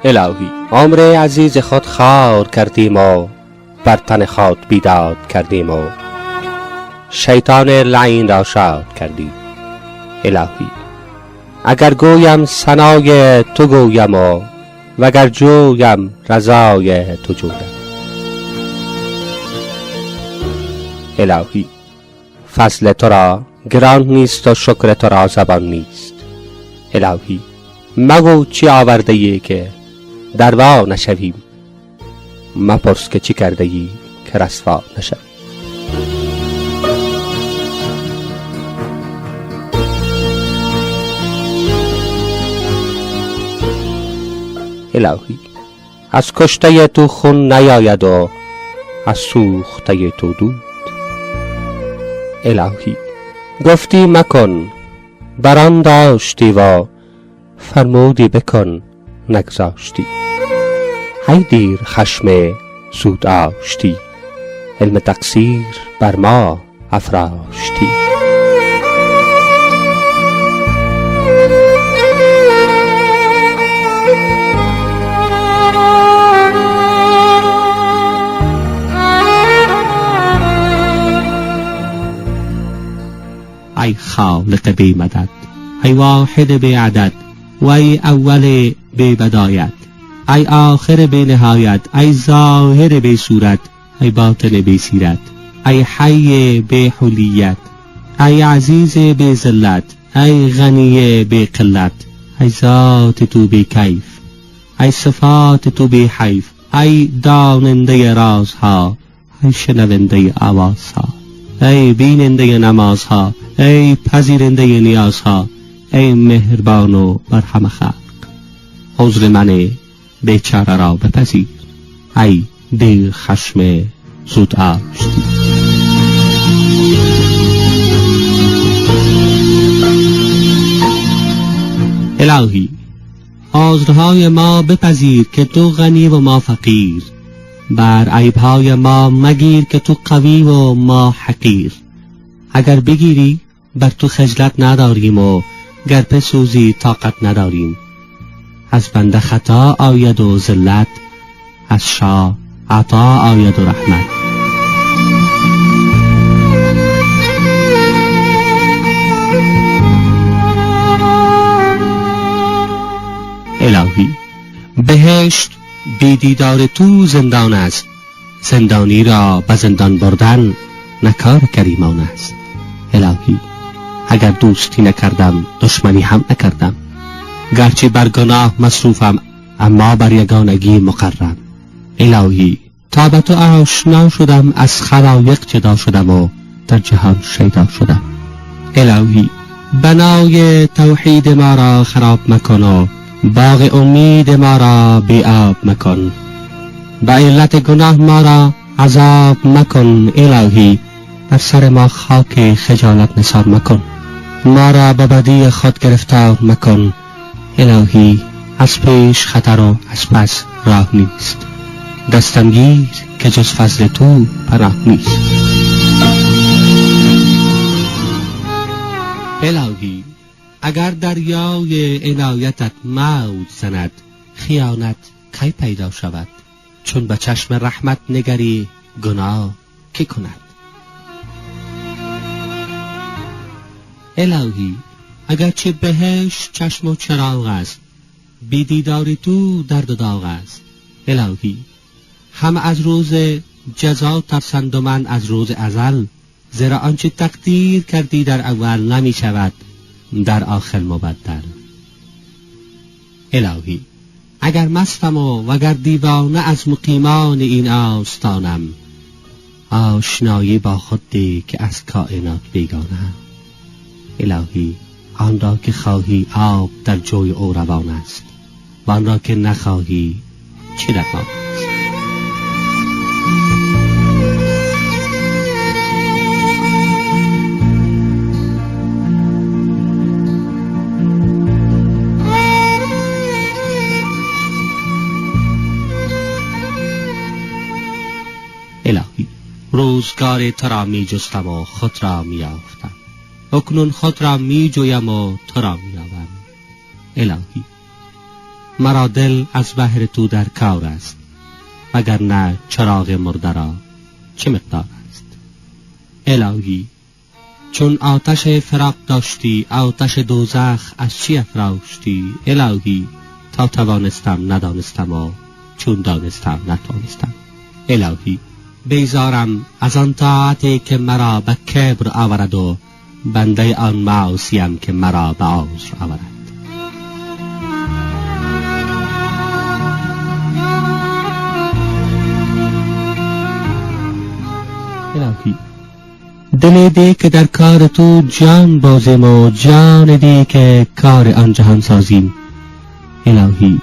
الهی عمر عزیز خود خوار کردیم و بر تن خود بیداد کردیم و شیطان لعین را شاد کردیم. الهی اگر گویم ثنای تو گویم و وگر جویم رضای تو جویم. الهی فضل تو را گران نیست و شکر تو را زبان نیست. الهی مگو چی آورده ای که در وا نشویم، مپرس که چی کرده ای که رسوا نشویم. الهی از کشته تو خون نیاید و از سوخته تو دود. الهی گفتی مکن بران داشتی و فرمودی بکن نگذاشتی. هی دیر خشم زود آشتی، علم تقصیر بر ما افراشتی. ای خالق بی مدد، ای واحد بی عدد، و ای اول بی بدایت، ای آخر بی نهایت، ای ظاهر بی صورت، ای باطن بی سیرت، ای حی بی حلیت، ای عزیز بی ذلت، ای غنی بی قلت، ای ذات تو بی کیف، ای صفات تو بی حیف، ای داننده رازها، ای شنونده آوازها، ای بیننده نمازها، ای پذیرنده نیازها، ای مهربان و مرحم خلق. عذر من بیچاره را بپذیر، ای دیر خشم زود آشتی. الهی عذرهای ما بپذیر که تو غنی و ما فقیر، بر عیبهای ما مگیر که تو قوی و ما حقیر. اگر بگیری بر تو خجلت نداریم و گر بسوزی طاقت نداریم. از بنده خطا آید و ذلت، از شاه عطا آید و رحمت. الهی بهشت بی دیدار تو زندان است، زندانی را به زندان بردن نکار کریمان است. الهی اگر دوستی نکردم دشمنی هم نکردم، گرچه بر گناه مصروفم اما بر یگانگی مقرم. الهی تا به تو آشنا شدم از خلایق جدا شدم و در جهان شیدا شدم. الهی بنای توحید ما را خراب مکن و باغ امید ما را بی آب مکن. به علت گناه ما را عذاب مکن. الهی بر سر ما خاک خجالت نثار مکن، ما را به بدی خود گرفتار مکن. الهی از پیش خطر و از پس راه نیست، دستم گیر که جز فضل تو پناه نیست. الهی اگر دریای عنایتت موج زند، خیانت کی پیدا شود؟ چون به چشم رحمت نگری گناه کی کند؟ الهی اگرچه بهشت چشم و چراغ است، بی دیداری تو درد و داغ است. الهی هم از روز جزا ترسند و من از روز ازل، زیرا آنچه تقدیر کردی در اول نمی شود در آخر مبدل. الهی اگر مستم و وگر دیوانه از مقیمان این آستانم، آشنایی با خود ده که از کائنات بیگانم. الهی آن را که خواهی آب در جوی او روان است، و آن را که نخواهی چه درمان است. الهی روزگار تو را می جستم و خود را می یافتم، اکنون خود را می جویم و تو را می یابم. الهی مرا دل از بهر تو در کار است، اگر نه چراغ مرده را چه مقدار است. الهی چون آتش فراق داشتی، آتش دوزخ از چی افراشتی؟ الهی تا توانستم ندانستم و چون دانستم نتوانستم. الهی بیزارم از آن طاعتی که مرا به کبر آورد و بنده آن معاصیم که مرا به عذر آورد. الهی دل دی که در کار تو جان بازیم و جان دی که کار آن جهان سازیم. الهی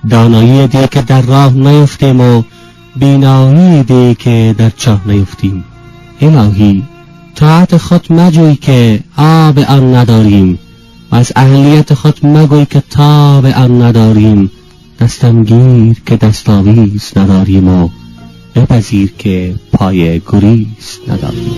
دانایی دی که در راه نیفتیم و بینایی دی که در چاه نیفتیم. الهی طاعت خود مجوی که آب آن نداریم و از اهلیت خود مگوی که تاب آن نداریم. دستم گیر که دستاویز نداریم و بپذیر که پای گریز نداریم.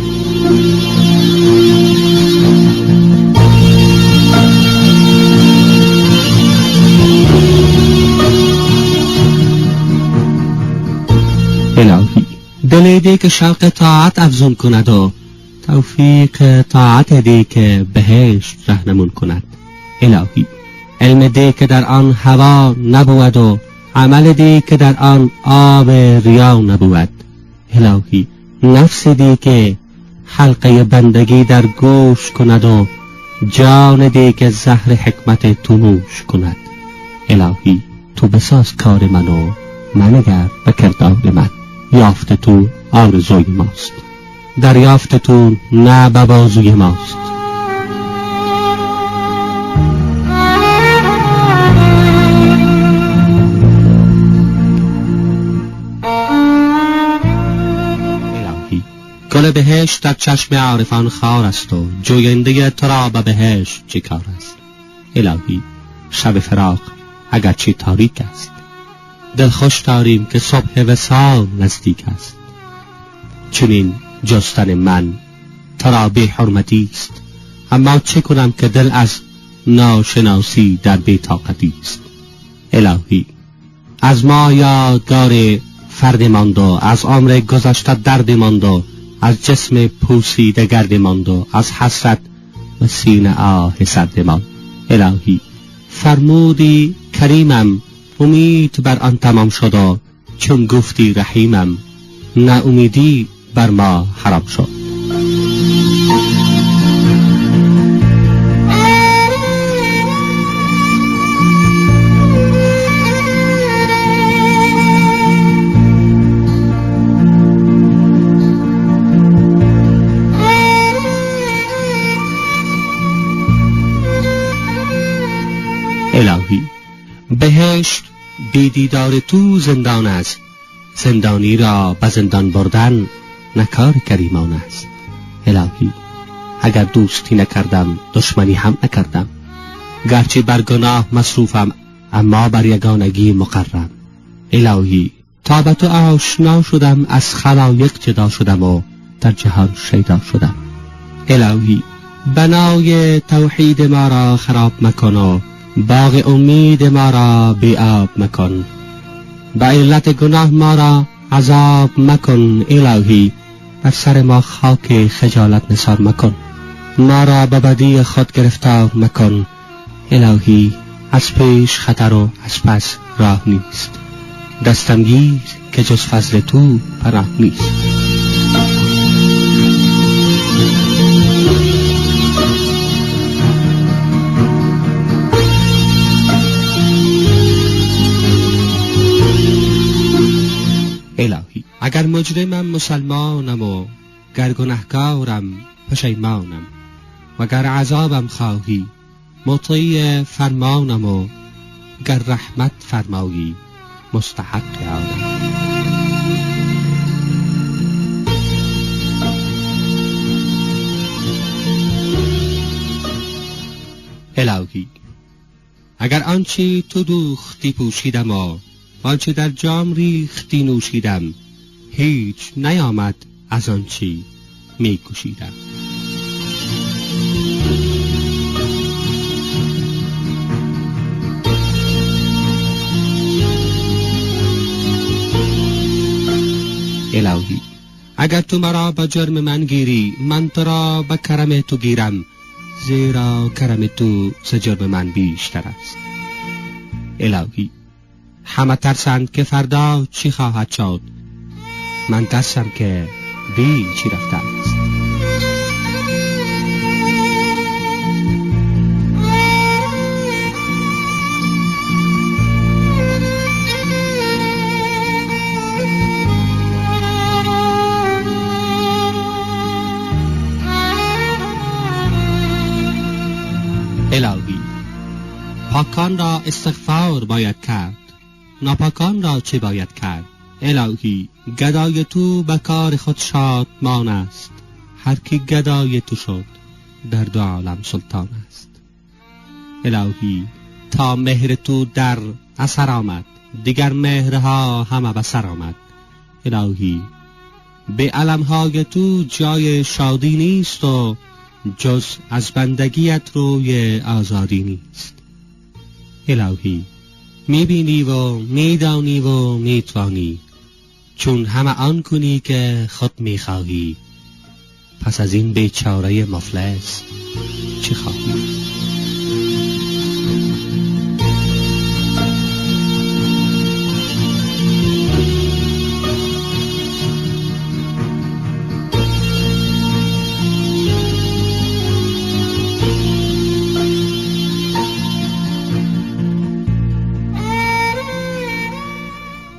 الهی دل دی که شوق طاعت افزون کند و توفیق طاعت دی که بهشت رهنمون کند. الهی علم دی که در آن هوا نبود و عمل دی که در آن آب ریا نبود. الهی نفس دی که حلقه بندگی در گوش کند و جان دی که زهر حکمت تو نوش کند. الهی تو بساز کار من و منگر به کردار من. یافت تو آرزوی ماست، دریافت تو نه به بازوی ماست. الهی گل بهشت در چشم عارفان خار است و جوینده تو را به بهشت چه کار است. الهی شب فراق اگرچه تاریک است، دل خوش داریم که صبح وصال نزدیک است. چنین جستن من ترا بی حرمتی است، اما چه کنم که دل از ناشناسی در بی طاقتی است. الهی از ما یادگار فرد ماند و از عمر گذشته درد ماند و از جسم پوسیده گرد ماند و از حسرت و سینه آه سرد ماند. الهی فرمودی کریمم، امید بر آن تمام شد و چون گفتی رحیمم، نه امیدی بر ما حرام شد. الهی بهشت بی دیدار تو زندان است، زندانی را به زندان بردن نکار کریمان است. الهی اگر دوستی نکردم دشمنی هم نکردم، گرچه بر گناه مصروفم اما بر یگانگی مقرم. الهی تا به تو آشنا شدم از خلایق جدا شدم و در جهان شیدا شدم. الهی بنای توحید ما را خراب مکن و باغ امید ما را بی آب مکن. به علت گناه ما را عذاب مکن. الهی بر سر ما خاک خجالت نثار مکن. ما را به بدی خود گرفتار مکن. الهی از پیش خطر و از پس راه نیست، دستم گیر که جز فضل تو پناه نیست. الهی اگر مجرمم مسلمانم و گر گنهکارم پشیمانم، وگر عذابم خواهی مطیع فرمانم و گر رحمت فرمایی مستحق آنم. الهی اگر آنچه تو دوختی پوشیدم و آنچه در جام ریختی نوشیدم، هیچ نیامد از آنچه می کشیدم. الهی اگر تو مرا به جرم من گیری، من تو را به کرم تو گیرم، زیرا کرم تو ز جرم من بیشتر است. الهی همه ترسند که فردا چی خواهد شد، من ترسم که دی چی رفته است. الهی پاکان را استغفار باید کرد، ناپاکان را چه باید کرد؟ الهی گدای تو به کار خود شادمان است، هر کی گدای تو شد در دو عالم سلطان است. الهی تا مهر تو در اثر آمد، دیگر مهرها همه به سر آمد. الهی به علمهای تو جای شادی نیست و جز از بندگیت روی آزادی نیست. الهی میبینی و میدانی و میتوانی، چون همه آن کنی که خود میخواهی، پس از این بیچاره مفلس چه خواهی؟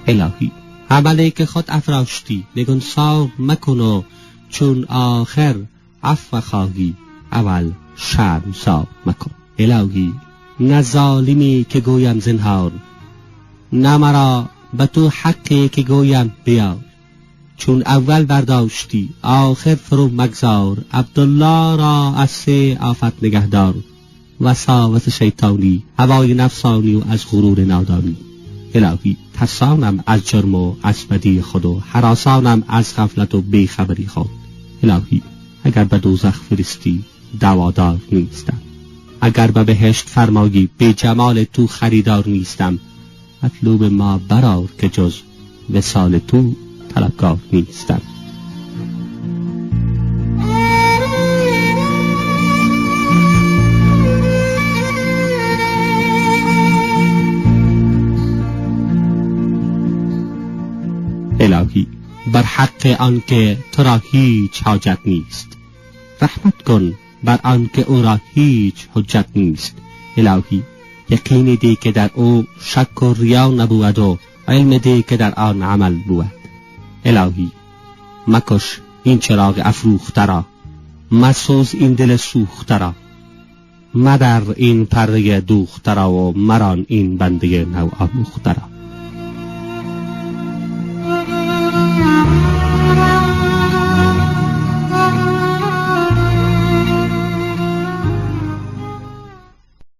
الهی عملی که خود افراشتی نگونسار مکن و چون آخر عفو خواهی اول شرمسار مکن. الهی نه ظالمی که گویم زنهار، نه مرا به تو حقی که گویم بیار، چون اول برداشتی آخر فرو مگذار، عبدالله را از سه آفت نگهدار، وساوس شیطانی، هوای نفسانی و از غرور نادانی. الهی ترسانم از جرم و از بدی خود و هراسانم از غفلت و بیخبری خود. الهی اگر به دوزخ فرستی دوادار نیستم، اگر به بهشت فرمایی به جمال تو خریدار نیستم. مطلوب ما برار که جز وصال تو طلبکار نیستم. الهی بر حق آنکه تو را هیچ حاجت نیست رحمت کن، بر آنکه او را هیچ حجت نیست. الهی یقین دی که در او شک و ریا نبود و علم دی که در آن عمل بود. الهی مکش این چراغ افروخته را، مسوز این دل سوخته را، مدر این پره دوخته را و مران این بنده نو آموخته را.